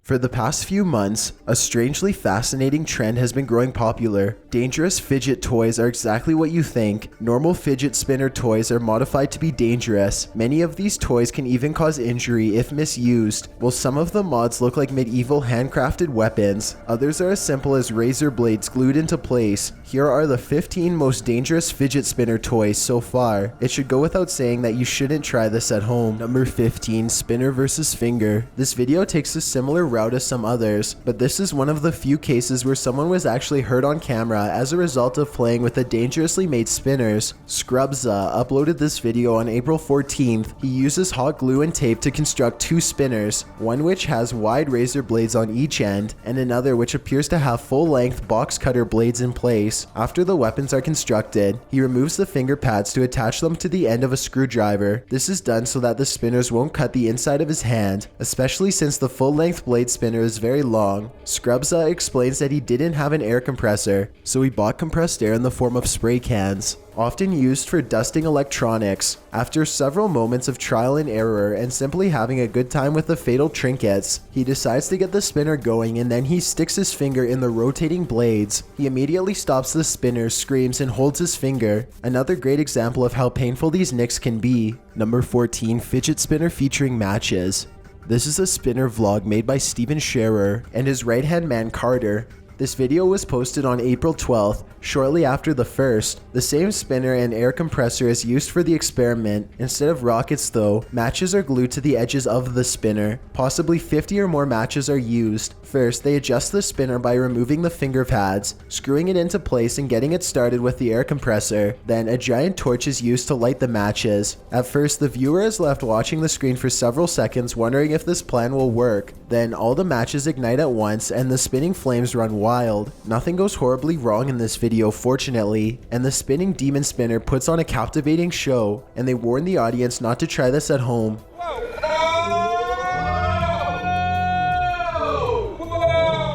For the past few months, a strangely fascinating trend has been growing popular. Dangerous fidget toys are exactly what you think. Normal fidget spinner toys are modified to be dangerous. Many of these toys can even cause injury if misused. While some of the mods look like medieval handcrafted weapons, others are as simple as razor blades glued into place. Here are the 15 most dangerous fidget spinner toys so far. It should go without saying that you shouldn't try this at home. Number 15, spinner versus finger. This video takes a similar route as some others, but this is one of the few cases where someone was actually hurt on camera as a result of playing with the dangerously made spinners. Scrubza uploaded this video on April 14th. He uses hot glue and tape to construct two spinners, one which has wide razor blades on each end, and another which appears to have full-length box cutter blades in place. After the weapons are constructed, he removes the finger pads to attach them to the end of a screwdriver. This is done so that the spinners won't cut the inside of his hand, especially since the full-length blade spinner is very long. Scrubza explains that he didn't have an air compressor, so he bought compressed air in the form of spray cans, often used for dusting electronics. After several moments of trial and error and simply having a good time with the fatal trinkets, he decides to get the spinner going, and then he sticks his finger in the rotating blades. He immediately stops the spinner, screams, and holds his finger. Another great example of how painful these nicks can be. Number 14, fidget spinner featuring matches. This is a spinner vlog made by Steven Scherer and his right-hand man Carter. This video was posted on April 12th, shortly after the first. The same spinner and air compressor is used for the experiment. Instead of rockets though, matches are glued to the edges of the spinner. Possibly 50 or more matches are used. First, they adjust the spinner by removing the finger pads, screwing it into place and getting it started with the air compressor. Then, a giant torch is used to light the matches. At first, the viewer is left watching the screen for several seconds wondering if this plan will work. Then, all the matches ignite at once and the spinning flames run wild. Nothing goes horribly wrong in this video, fortunately, and the spinning demon spinner puts on a captivating show, and they warn the audience not to try this at home.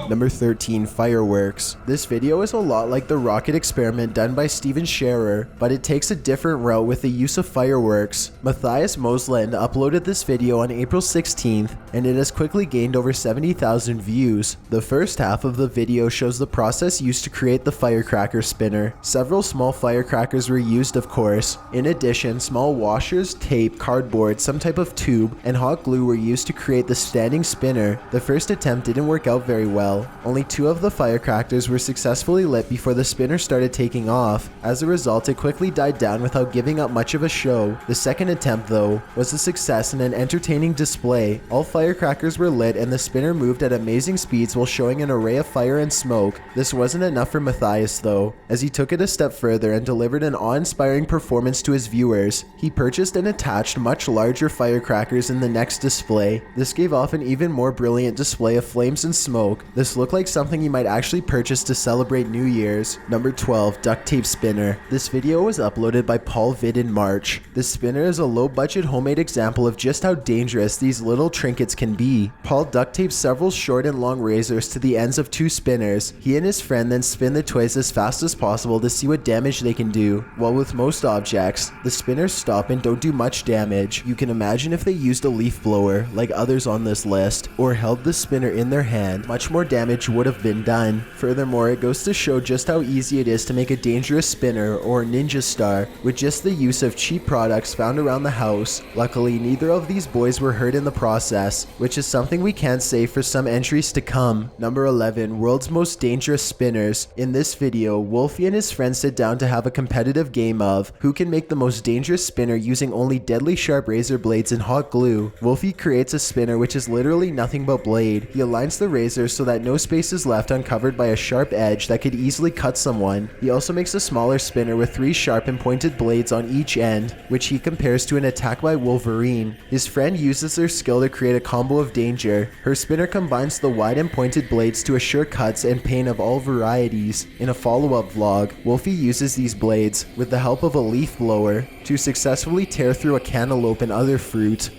Number 13, fireworks. This video is a lot like the rocket experiment done by Steven Scherer, but it takes a different route with the use of fireworks. Matthias Mosland uploaded this video on April 16th, and it has quickly gained over 70,000 views. The first half of the video shows the process used to create the firecracker spinner. Several small firecrackers were used, of course. In addition, small washers, tape, cardboard, some type of tube, and hot glue were used to create the standing spinner. The first attempt didn't work out very well. Only 2 of the firecrackers were successfully lit before the spinner started taking off. As a result, it quickly died down without giving up much of a show. The second attempt, though, was a success and an entertaining display. All firecrackers were lit and the spinner moved at amazing speeds while showing an array of fire and smoke. This wasn't enough for Matthias, though, as he took it a step further and delivered an awe-inspiring performance to his viewers. He purchased and attached much larger firecrackers in the next display. This gave off an even more brilliant display of flames and smoke. This looked like something you might actually purchase to celebrate New Year's. Number 12, duct tape spinner. This video was uploaded by Paul Vid in March. This spinner is a low-budget homemade example of just how dangerous these little trinkets can be. Paul duct tapes several short and long razors to the ends of 2 spinners. He and his friend then spin the toys as fast as possible to see what damage they can do. While with most objects, the spinners stop and don't do much damage. You can imagine if they used a leaf blower, like others on this list, or held the spinner in their hand, much more damage would have been done. Furthermore, it goes to show just how easy it is to make a dangerous spinner or ninja star with just the use of cheap products found around the house. Luckily, neither of these boys were hurt in the process, which is something we can't say for some entries to come. Number 11, world's most dangerous spinners. In this video, Wolfie and his friends sit down to have a competitive game of who can make the most dangerous spinner using only deadly sharp razor blades and hot glue. Wolfie creates a spinner which is literally nothing but blade. He aligns the razors so that no space is left uncovered by a sharp edge that could easily cut someone. He also makes a smaller spinner with 3 sharp and pointed blades on each end, which he compares to an attack by Wolverine. His friend uses their skill to create a combo of danger. Her spinner combines the wide and pointed blades to assure cuts and pain of all varieties. In a follow-up vlog, Wolfie uses these blades, with the help of a leaf blower, to successfully tear through a cantaloupe and other fruit.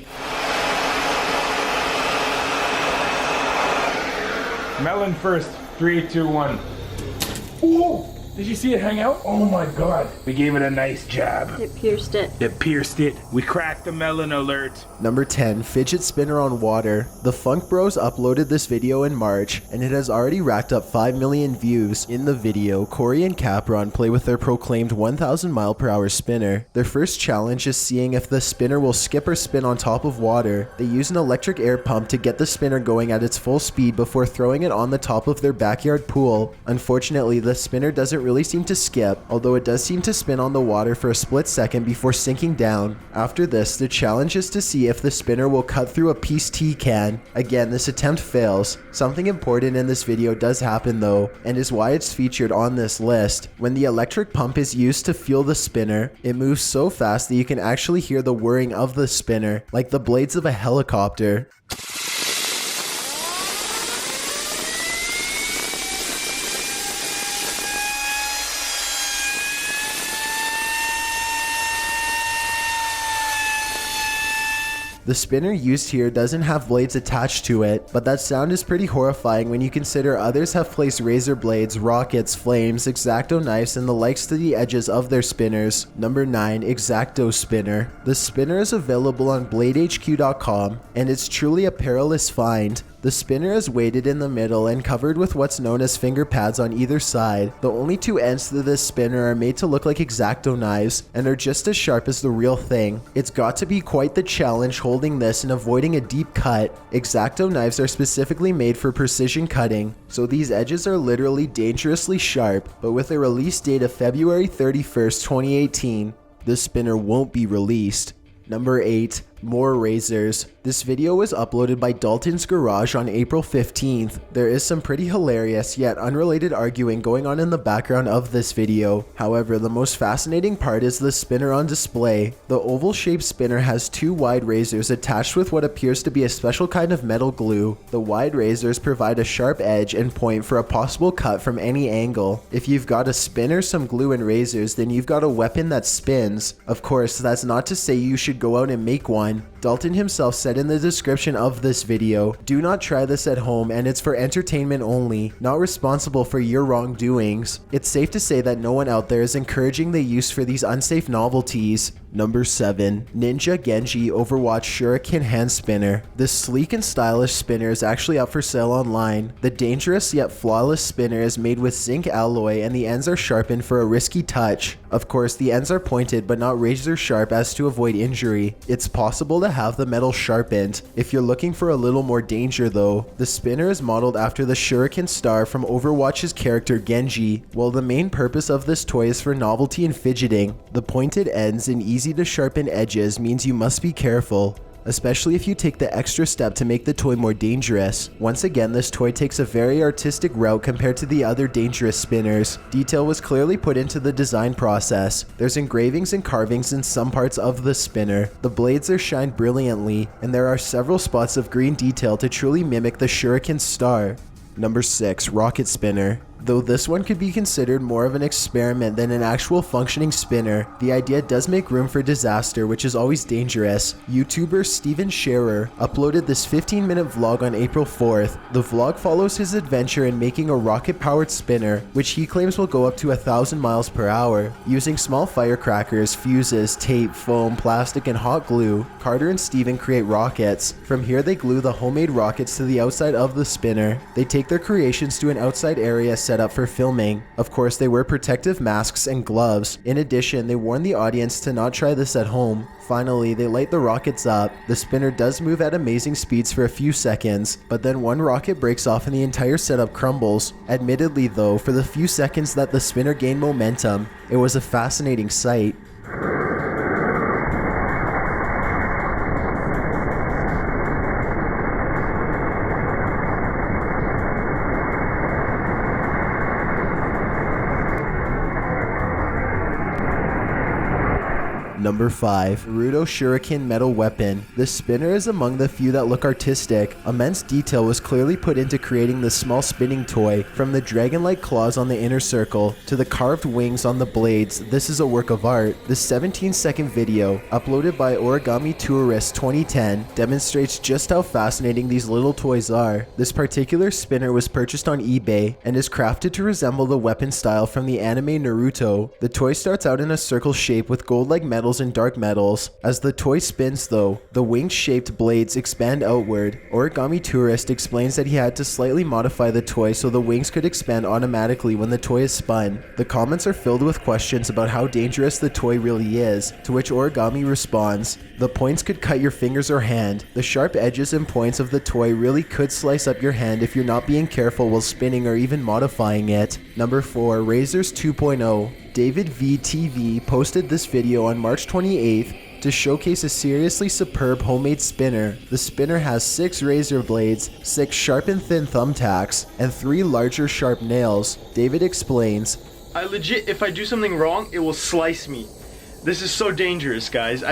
Melon first. 3, 2, 1. Ooh! Did you see it hang out? Oh my god. We gave it a nice jab. It pierced it. It pierced it. We cracked the melon alert. Number 10, Fidget Spinner on water. The Funk Bros uploaded this video in March, and it has already racked up 5 million views. In the video, Corey and Capron play with their proclaimed 1,000 mile per hour spinner. Their first challenge is seeing if the spinner will skip or spin on top of water. They use an electric air pump to get the spinner going at its full speed before throwing it on the top of their backyard pool. Unfortunately, the spinner doesn't really seem to skip, although it does seem to spin on the water for a split second before sinking down. After this, the challenge is to see if the spinner will cut through a peace tea can. Again, this attempt fails. Something important in this video does happen though, and is why it's featured on this list. When the electric pump is used to fuel the spinner, it moves so fast that you can actually hear the whirring of the spinner, like the blades of a helicopter. The spinner used here doesn't have blades attached to it, but that sound is pretty horrifying when you consider others have placed razor blades, rockets, flames, Exacto knives, and the likes to the edges of their spinners. Number 9, Exacto Spinner. The spinner is available on BladeHQ.com, and it's truly a perilous find. The spinner is weighted in the middle and covered with what's known as finger pads on either side. The only two ends to this spinner are made to look like Exacto knives and are just as sharp as the real thing. It's got to be quite the challenge holding this and avoiding a deep cut. Exacto knives are specifically made for precision cutting, so these edges are literally dangerously sharp, but with a release date of February 31st, 2018, the spinner won't be released. Number 8, more razors. This video was uploaded by Dalton's Garage on April 15th. There is some pretty hilarious yet unrelated arguing going on in the background of this video. However, the most fascinating part is the spinner on display. The oval-shaped spinner has two wide razors attached with what appears to be a special kind of metal glue. The wide razors provide a sharp edge and point for a possible cut from any angle. If you've got a spinner, some glue, and razors, then you've got a weapon that spins. Of course, that's not to say you should go out and make one. Dalton himself said in the description of this video, "Do not try this at home, and it's for entertainment only, not responsible for your wrongdoings." It's safe to say that no one out there is encouraging the use for these unsafe novelties. Number 7, Ninja Genji Overwatch Shuriken Hand Spinner. This sleek and stylish spinner is actually up for sale online. The dangerous yet flawless spinner is made with zinc alloy and the ends are sharpened for a risky touch. Of course, the ends are pointed but not razor sharp as to avoid injury. It's possible to have the metal sharpened if you're looking for a little more danger though. The spinner is modeled after the Shuriken star from Overwatch's character Genji. While the main purpose of this toy is for novelty and fidgeting, the pointed ends and easy to sharpen edges means you must be careful, especially if you take the extra step to make the toy more dangerous. Once again, this toy takes a very artistic route compared to the other dangerous spinners. Detail was clearly put into the design process. There's engravings and carvings in some parts of the spinner. The blades are shined brilliantly, and there are several spots of green detail to truly mimic the Shuriken star. Number 6, Rocket Spinner. Though this one could be considered more of an experiment than an actual functioning spinner, the idea does make room for disaster, which is always dangerous. YouTuber Steven Scherer uploaded this 15-minute vlog on April 4th. The vlog follows his adventure in making a rocket-powered spinner, which he claims will go up to 1,000 miles per hour. Using small firecrackers, fuses, tape, foam, plastic, and hot glue, Carter and Steven create rockets. From here, they glue the homemade rockets to the outside of the spinner. They take their creations to an outside area set up for filming. Of course, they wear protective masks and gloves. In addition, they warn the audience to not try this at home. Finally, they light the rockets up. The spinner does move at amazing speeds for a few seconds, but then one rocket breaks off and the entire setup crumbles. Admittedly though, for the few seconds that the spinner gained momentum, it was a fascinating sight. Number 5. Naruto Shuriken Metal Weapon. This spinner is among the few that look artistic. Immense detail was clearly put into creating this small spinning toy. From the dragon-like claws on the inner circle to the carved wings on the blades, this is a work of art. This 17-second video, uploaded by Origami Tourist 2010, demonstrates just how fascinating these little toys are. This particular spinner was purchased on eBay and is crafted to resemble the weapon style from the anime Naruto. The toy starts out in a circle shape with gold-like metals and dark metals. As the toy spins though, the wing-shaped blades expand outward. Origami Tourist explains that he had to slightly modify the toy so the wings could expand automatically when the toy is spun. The comments are filled with questions about how dangerous the toy really is, to which Origami responds, "The points could cut your fingers or hand. The sharp edges and points of the toy really could slice up your hand if you're not being careful while spinning or even modifying it." Number 4. Razors 2.0. David VTV posted this video on March 28th to showcase a seriously superb homemade spinner. The spinner has 6 razor blades, 6 sharp and thin thumbtacks, and 3 larger sharp nails. David explains, I legit, if I do something wrong, it will slice me. This is so dangerous, guys.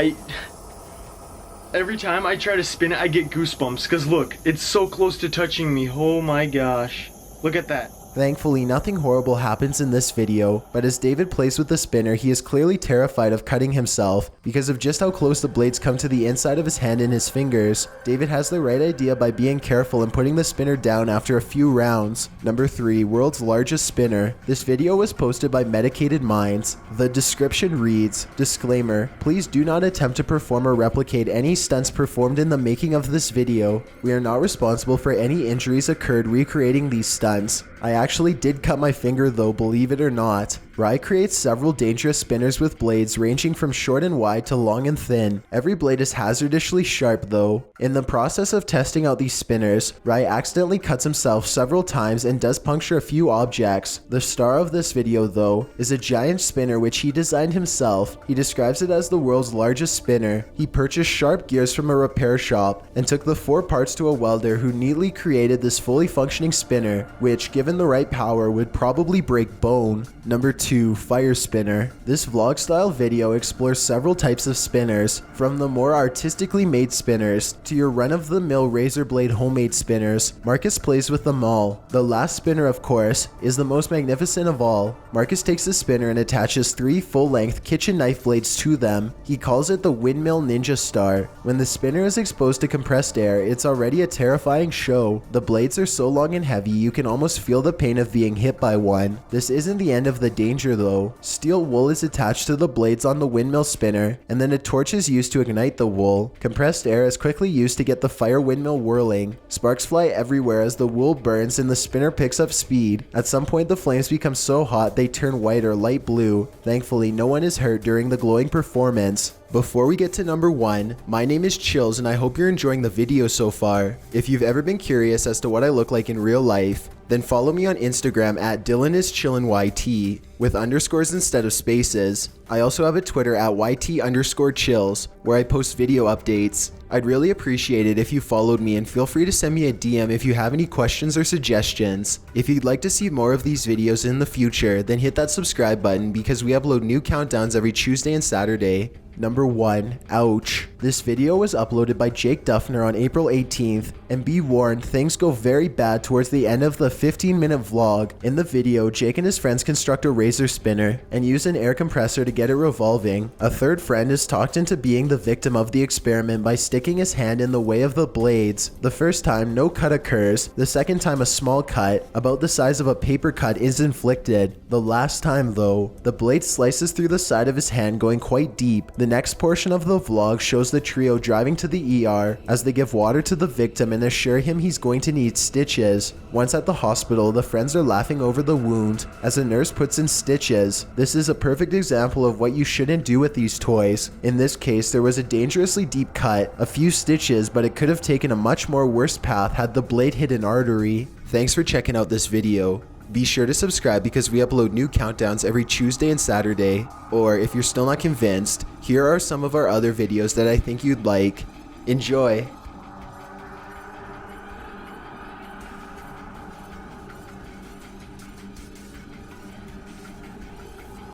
Every time I try to spin it, I get goosebumps, because look, it's so close to touching me. Oh my gosh. Look at that. Thankfully, nothing horrible happens in this video, but as David plays with the spinner, he is clearly terrified of cutting himself because of just how close the blades come to the inside of his hand and his fingers. David has the right idea by being careful and putting the spinner down after a few rounds. Number 3. World's largest spinner. This video was posted by Medicated Minds. The description reads, "Disclaimer, please do not attempt to perform or replicate any stunts performed in the making of this video. We are not responsible for any injuries occurred recreating these stunts. I actually did cut my finger though, believe it or not." Rai creates several dangerous spinners with blades ranging from short and wide to long and thin. Every blade is hazardously sharp though. In the process of testing out these spinners, Rai accidentally cuts himself several times and does puncture a few objects. The star of this video though is a giant spinner which he designed himself. He describes it as the world's largest spinner. He purchased sharp gears from a repair shop and took the 4 parts to a welder who neatly created this fully functioning spinner, which given the right power would probably break bone. Number 2. Fire Spinner. This vlog style video explores several types of spinners, from the more artistically made spinners to your run-of-the-mill razor blade homemade spinners. Marcus plays with them all. The last spinner, of course, is the most magnificent of all. Marcus takes the spinner and attaches 3 full-length kitchen knife blades to them. He calls it the Windmill Ninja Star. When the spinner is exposed to compressed air, it's already a terrifying show. The blades are so long and heavy you can almost feel the pain of being hit by one. This isn't the end of the danger though. Steel wool is attached to the blades on the windmill spinner, and then a torch is used to ignite the wool. Compressed air is quickly used to get the fire windmill whirling. Sparks fly everywhere as the wool burns and the spinner picks up speed. At some point the flames become so hot they turn white or light blue. Thankfully, no one is hurt during the glowing performance. Before we get to number 1, my name is Chills and I hope you're enjoying the video so far. If you've ever been curious as to what I look like in real life, then follow me on Instagram at DylanIsChillinYT with underscores instead of spaces. I also have a Twitter at YT_chills where I post video updates. I'd really appreciate it if you followed me, and feel free to send me a DM if you have any questions or suggestions. If you'd like to see more of these videos in the future, then hit that subscribe button because we upload new countdowns every Tuesday and Saturday. Number 1. Ouch. This video was uploaded by Jake Duffner on April 18th, and be warned, things go very bad towards the end of the 15-minute vlog. In the video, Jake and his friends construct a razor spinner and use an air compressor to get it revolving. A third friend is talked into being the victim of the experiment by sticking his hand in the way of the blades. The first time, no cut occurs. The second time, a small cut, about the size of a paper cut, is inflicted. The last time though, the blade slices through the side of his hand going quite deep. The next portion of the vlog shows the trio driving to the ER as they give water to the victim and assure him he's going to need stitches. Once at the hospital, the friends are laughing over the wound as a nurse puts in stitches. This is a perfect example of what you shouldn't do with these toys. In this case, there was a dangerously deep cut, a few stitches, but it could have taken a much more worse path had the blade hit an artery. Thanks for checking out this video. Be sure to subscribe because we upload new countdowns every Tuesday and Saturday. Or if you're still not convinced, here are some of our other videos that I think you'd like. Enjoy!